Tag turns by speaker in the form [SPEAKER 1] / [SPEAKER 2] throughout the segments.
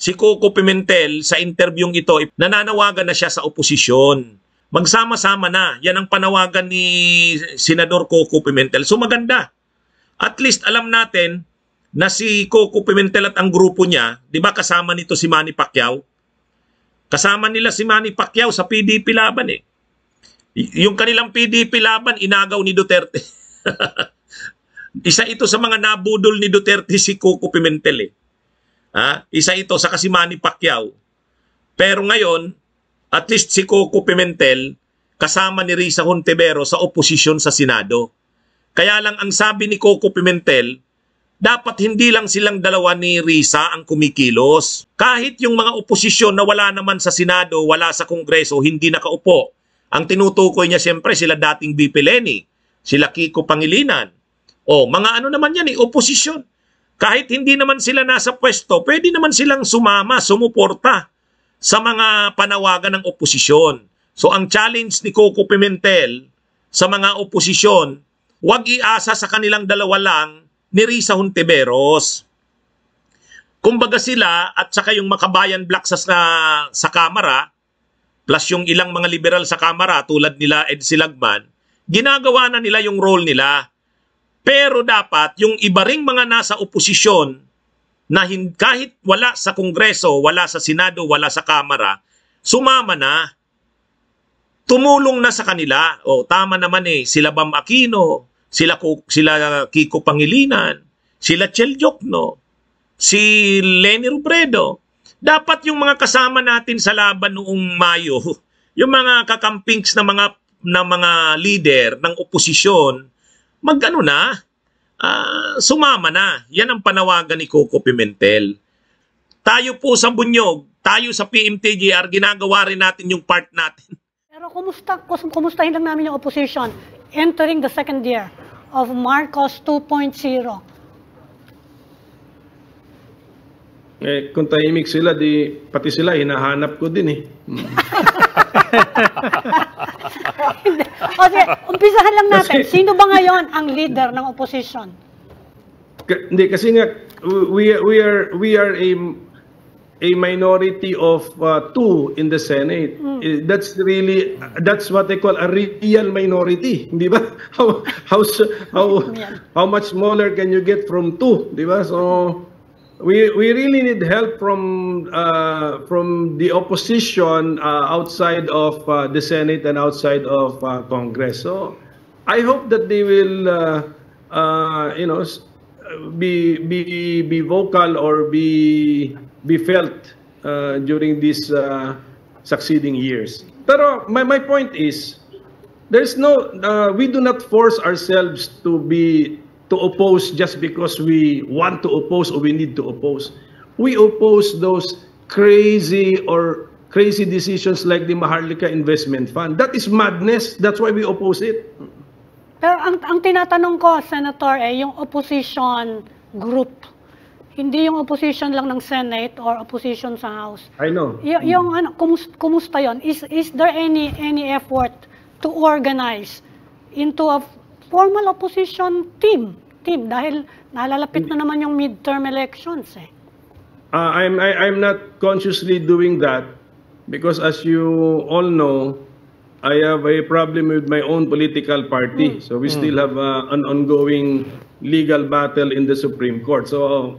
[SPEAKER 1] si Coco Pimentel sa interviewing ito, nananawagan na siya sa oposisyon. Magsama-sama na. Yan ang panawagan ni Senador Coco Pimentel. So maganda. At least alam natin na si Coco Pimentel at ang grupo niya, di ba kasama nito si Manny Pacquiao? Kasama nila si Manny Pacquiao sa PDP laban eh. Yung kanilang PDP laban, inagaw ni Duterte. Isa ito sa mga nabudol ni Duterte si Coco Pimentel eh. Isa ito sa si Manny Pacquiao. Pero ngayon, at least si Coco Pimentel kasama ni Risa Hontiveros sa oposisyon sa Senado. Kaya lang ang sabi ni Coco Pimentel, dapat hindi lang silang dalawa ni Risa ang kumikilos. Kahit yung mga oposisyon na wala naman sa Senado, wala sa Kongreso, hindi nakaupo. Ang tinutukoy niya siyempre sila dating VP Leni, sila Kiko Pangilinan. O mga ano naman yan oposisyon. Kahit hindi naman sila nasa pwesto, pwede naman silang sumama, sumuporta sa mga panawagan ng oposisyon. So ang challenge ni Coco Pimentel sa mga oposisyon, huwag iasa sa kanilang dalawa lang ni Risa Hontiveros. Kumbaga sila at saka yung Makabayan Black sa Kamara, plus yung ilang mga liberal sa Kamara tulad nila Ed Silagman, ginagawa na nila yung role nila. Pero dapat yung iba ring mga nasa oposisyon na kahit wala sa Kongreso, wala sa Senado, wala sa Kamara, sumama na. Tumulong na sa kanila. O tama naman sila Bam Aquino, sila Kiko Pangilinan, sila Chel Jokno, si Leni Robredo. Dapat yung mga kasama natin sa laban noong Mayo, yung mga kakampings na mga leader ng oposisyon, magano na, sumama na. Yan ang panawagan ni Coco Pimentel. Tayo po sa Bunyog, tayo sa PMTGR, ginagawa rin natin yung part natin.
[SPEAKER 2] Pero kumustahin lang namin yung opposition entering the second year of Marcos 2.0.
[SPEAKER 3] Kung tahimik sila, pati sila hinahanap ko din eh.
[SPEAKER 2] Okay, umpisahan lang natin. Sino ba ngayon ang leader ng opposition?
[SPEAKER 3] Hindi, kasi nga, we are a minority of 2 in the Senate. That's what they call a real minority, di ba? How much smaller can you get from 2, di ba? So we really need help from the opposition outside of the Senate and outside of Congress. So I hope that they will be vocal or be felt during these succeeding years. Pero my point is, there's no we do not force ourselves to oppose just because we want to oppose or we need to oppose. We oppose those crazy decisions like the Maharlika Investment Fund. That is madness. That's why we oppose it.
[SPEAKER 2] Pero ang tinatanong ko, Senator, yung opposition group. Hindi yung opposition lang ng Senate or opposition sa House.
[SPEAKER 3] I know.
[SPEAKER 2] Yung kumusta yon? Is there any effort to organize into a formal opposition team dahil nalalapit na naman yung midterm elections eh.
[SPEAKER 3] I'm not consciously doing that because as you all know, I have a problem with my own political party. So we still have an ongoing legal battle in the Supreme Court. So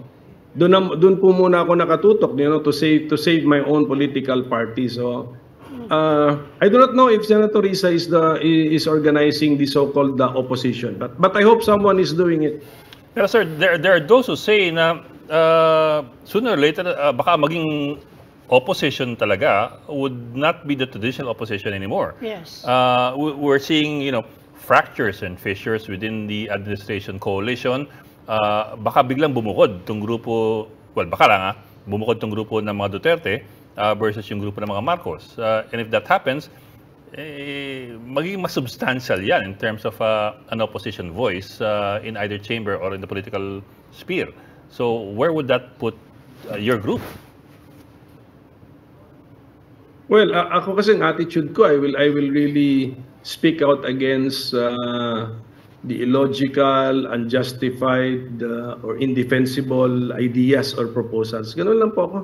[SPEAKER 3] doon po muna ako nakatutok, to save my own political party. So I do not know if Senator Risa is organizing the so-called opposition, but I hope someone is doing it.
[SPEAKER 4] Pero sir, there are those who say na sooner or later baka maging opposition talaga would not be the traditional opposition anymore.
[SPEAKER 2] Yes.
[SPEAKER 4] We're seeing, fractures and fissures within the administration coalition. Baka biglang bumukod tong grupo, baka lang bumukod tong grupo ng mga Duterte versus yung grupo ng mga Marcos. And if that happens, magiging mas substantial yan in terms of an opposition voice in either chamber or in the political sphere. So where would that put your group?
[SPEAKER 3] Well, ako kasing attitude ko, I will really speak out against the illogical, unjustified, or indefensible ideas or proposals. Ganun lang po ako.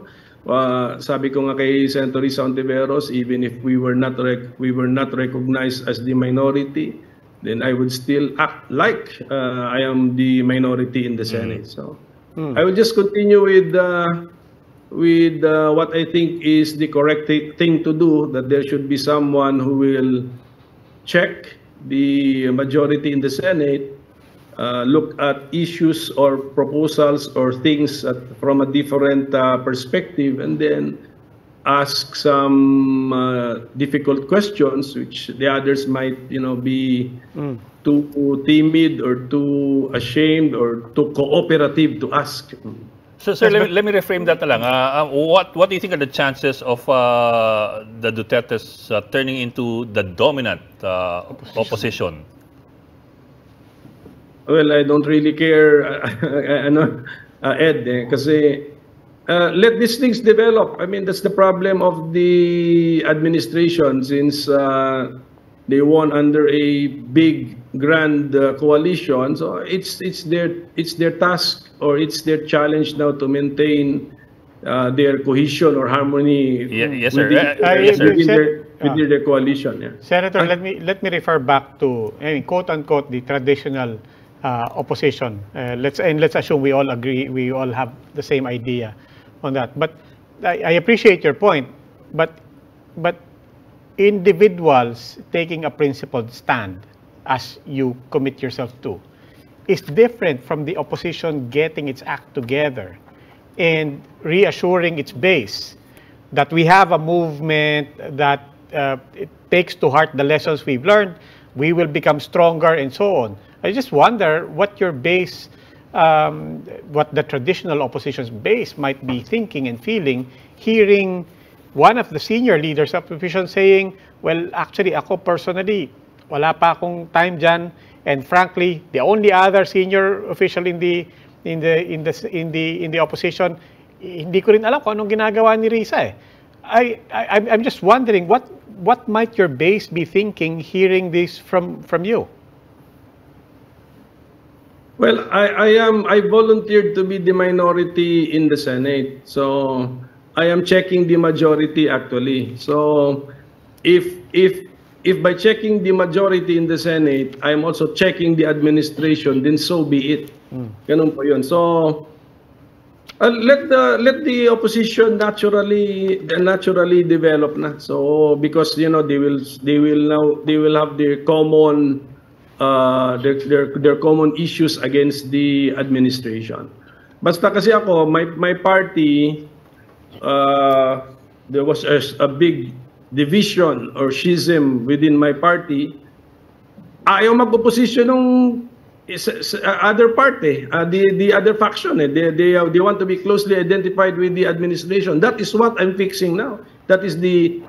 [SPEAKER 3] Sabi ko nga kay Senator Risa Ontiveros, even if we were not recognized as the minority, then I would still act like I am the minority in the Senate. So I will just continue with what I think is the correct thing to do, that there should be someone who will check the majority in the Senate, look at issues or proposals or things from a different perspective, and then ask some difficult questions which the others might, be too timid or too ashamed or too cooperative to ask.
[SPEAKER 4] So, sir, let me reframe that na lang. What do you think are the chances of the Dutertes turning into the dominant opposition?
[SPEAKER 3] Well, I don't really care, Ed, kasi let these things develop. I mean, that's the problem of the administration, since they won under a big, grand coalition. So it's their task, or it's their challenge now to maintain their cohesion or harmony.
[SPEAKER 4] Yes, sir.
[SPEAKER 3] Within their coalition. Yeah.
[SPEAKER 5] Senator, let me refer back to, quote unquote, the traditional opposition. Let's assume we all agree, we all have the same idea on that. But I appreciate your point. But individuals taking a principled stand, as you commit yourself to, is different from the opposition getting its act together and reassuring its base that we have a movement that it takes to heart the lessons we've learned, we will become stronger, and so on. I just wonder what your base, what the traditional opposition's base might be thinking and feeling, hearing one of the senior leaders of the opposition saying, well, actually, ako personally, wala pa akong time dyan, and frankly, the only other senior official in the opposition, hindi ko rin alam kung anong ginagawa ni Risa. I'm just wondering what might your base be thinking hearing this from you?
[SPEAKER 3] Well, I volunteered to be the minority in the Senate, so I am checking the majority actually. So if by checking the majority in the Senate, I'm also checking the administration, then so be it. Ganun po yun. So let the opposition naturally develop na. So because they will have their common their common issues against the administration. Basta kasi ako, my party, there was a big division or schism within my party. Ayaw mag-opposition ng other party, the other faction. They want to be closely identified with the administration. That is what I'm fixing now. That is the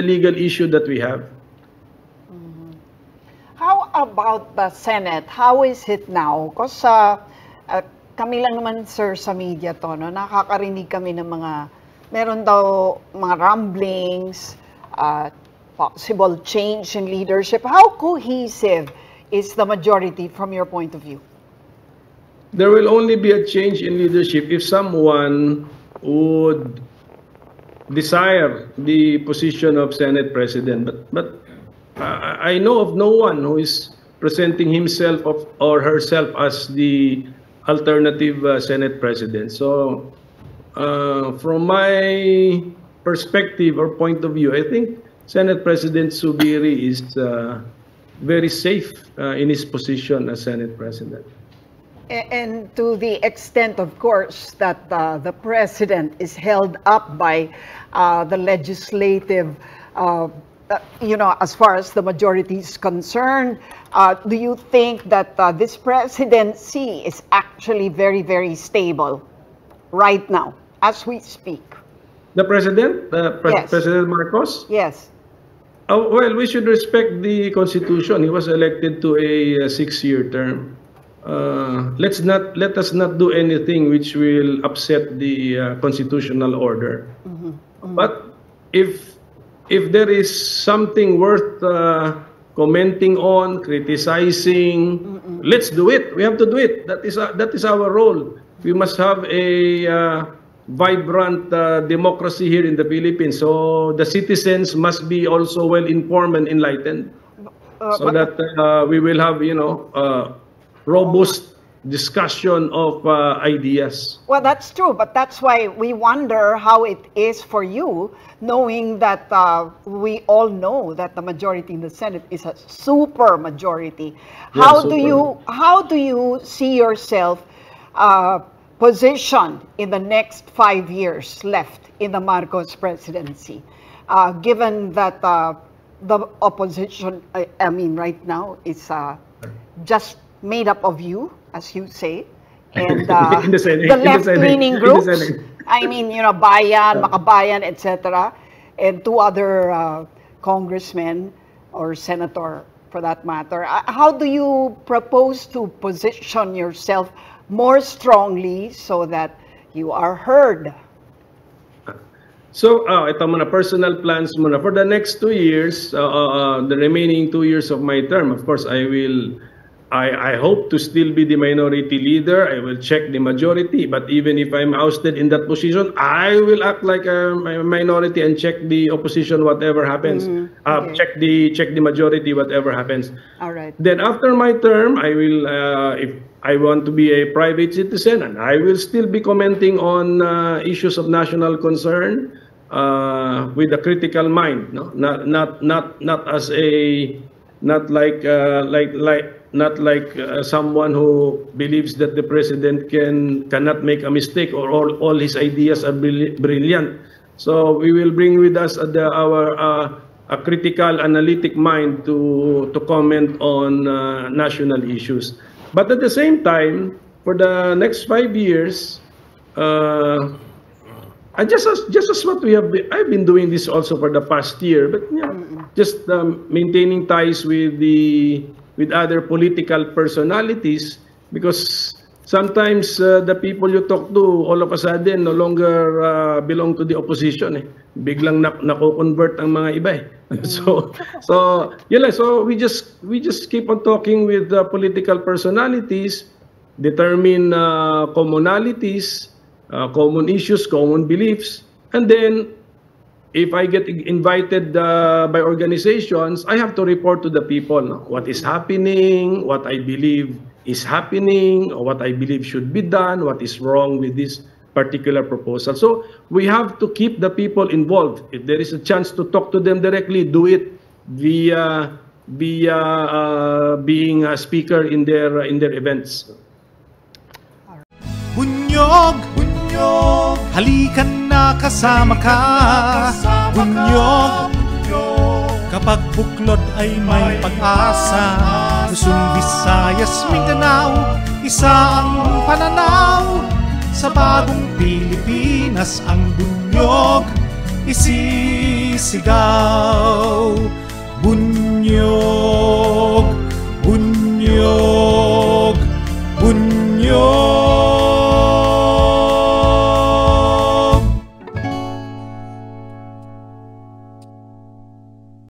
[SPEAKER 3] legal issue that we have.
[SPEAKER 6] How about the Senate? How is it now? Because kami lang naman, sir, sa media to, no? Nakakarinig kami ng meron daw mga rumblings, possible change in leadership. How cohesive is the majority from your point of view?
[SPEAKER 3] There will only be a change in leadership if someone would desire the position of Senate President. But I know of no one who is presenting himself or herself as the alternative Senate President. So from my perspective or point of view, I think Senate President Zubiri is very safe in his position as Senate President.
[SPEAKER 6] And to the extent, of course, that the President is held up by the legislative, as far as the majority is concerned, do you think that this presidency is actually very, very stable right now, as we speak?
[SPEAKER 3] The President?
[SPEAKER 6] Yes.
[SPEAKER 3] President Marcos?
[SPEAKER 6] Yes.
[SPEAKER 3] Oh, well, we should respect the Constitution. He was elected to a 6-year term. Let us not do anything which will upset the constitutional order. But if there is something worth commenting on, criticizing, let's do it. We have to do it. That is our role. We must have vibrant democracy here in the Philippines. So the citizens must be also well informed and enlightened, so that we will have, robust discussion of ideas.
[SPEAKER 6] Well, that's true, but that's why we wonder how it is for you, knowing that we all know that the majority in the Senate is a super majority. How do you see yourself positioned in the next 5 years left in the Marcos presidency, given that the opposition, I mean, right now is just made up of you, as you say, and the left-leaning groups. I mean, Bayan, Makabayan, etc., and 2 other congressmen or senator, for that matter. How do you propose to position yourself more strongly so that you are heard?
[SPEAKER 3] So, ito muna, personal plans muna. For the next 2 years, the remaining 2 years of my term, of course, I hope to still be the minority leader. I will check the majority, but even if I'm ousted in that position, I will act like a minority and check the opposition, whatever happens. Okay. Check the majority, whatever happens.
[SPEAKER 6] All right.
[SPEAKER 3] Then after my term, I will, if I want to be a private citizen, and I will still be commenting on issues of national concern with a critical mind. No, not as a, not like someone who believes that the president cannot make a mistake, or all his ideas are brilliant. So we will bring with us our critical, analytic mind to comment on national issues. But at the same time, for the next 5 years, just as what I've been doing this also for the past year, but just maintaining ties with other political personalities, because sometimes the people you talk to all of a sudden no longer belong to the opposition. Biglang nako-convert ang mga iba. So we just keep on talking with political personalities, determine commonalities, common issues, common beliefs, and then if I get invited by organizations, I have to report to the people what is happening, what I believe is happening, or what I believe should be done, what is wrong with this particular proposal. So we have to keep the people involved. If there is a chance to talk to them directly, do it via being a speaker in their events.
[SPEAKER 7] Bunyog, bunyog, halikan na kasama ka. Bunyog, kapag buklod ay may pag-asa. Luzon, Visayas, Mindanao, isa ang pananaw. Sa bagong Pilipinas ang bunyog isisigaw. Bunyog.